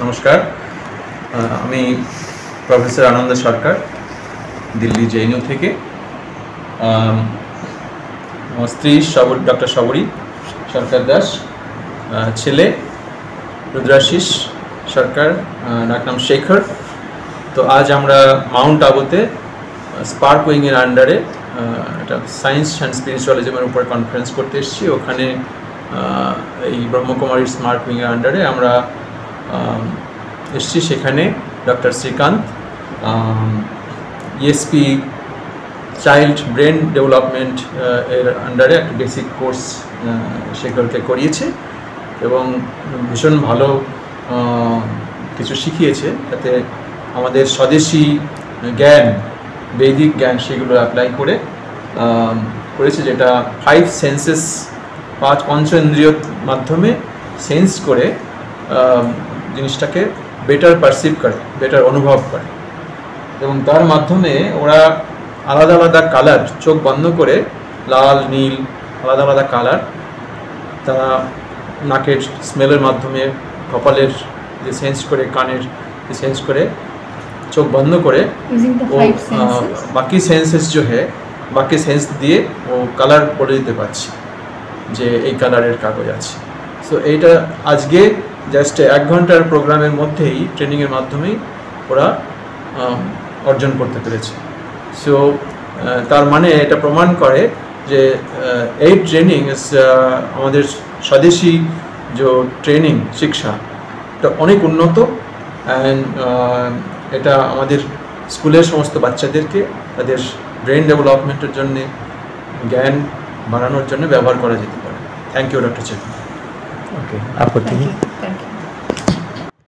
নমস্কার, আমি প্রফেসর আনন্দ সরকার, দিল্লি জেএনইউ থেকে। আমার স্ত্রী ডক্টর শবরী সরকার দাস, ছেলে রুদ্রাশিস সরকার, ডাকনাম শেখর। তো আজ আমরা মাউন্ট আবুতে স্পার্ক উইংয়ের আন্ডারে একটা সায়েন্স অ্যান্ড স্পিরিচুয়ালিজমের উপর কনফারেন্স করতে এসেছি। ওখানে এই ব্রহ্মকুমারীর স্পার্ক উইংয়ের আন্ডারে আমরা এসেছি। সেখানে doctor Srikanth ESP child brain development এর আন্ডারে একটা বেসিক কোর্স শেখরকে করিয়েছে এবং ভীষণ ভালো কিছু শিখিয়েছে, যাতে আমাদের স্বদেশি জ্ঞান, বৈদিক জ্ঞান, সেগুলো অ্যাপ্লাই করেছে, যেটা 5 সেন্সেস, 5 পঞ্চেন্দ্রিয়র মাধ্যমে সেন্স করে জিনিসটাকে বেটার পারসিভ করে, বেটার অনুভব করে। এবং তার মাধ্যমে ওরা আলাদা আলাদা কালার, চোখ বন্ধ করে লাল, নীল, আলাদা আলাদা কালার তারা নাকের স্মেলের মাধ্যমে, কপালের যে সেন্স করে, কানের যে সেন্স করে, চোখ বন্ধ করে ও বাকি সেন্সেস বাকি সেন্স দিয়ে ও কালার বলে দিতে পারছে যে এই কালারের কাগজ আছে। সো এইটা আজকে জাস্ট 1 ঘন্টার প্রোগ্রামের মধ্যেই, ট্রেনিংয়ের মাধ্যমেই ওরা অর্জন করতে পেরেছে। সো তার মানে এটা প্রমাণ করে যে এই ট্রেনিং আমাদের স্বদেশী যে ট্রেনিং শিক্ষা, এটা অনেক উন্নত। অ্যান্ড এটা আমাদের স্কুলের সমস্ত বাচ্চাদেরকে তাদের ব্রেন ডেভেলপমেন্টের জন্যে, জ্ঞান বাড়ানোর জন্য ব্যবহার করা যেতে পারে। থ্যাংক ইউ ডক্টর চেতন। ওকে, আপত্তি?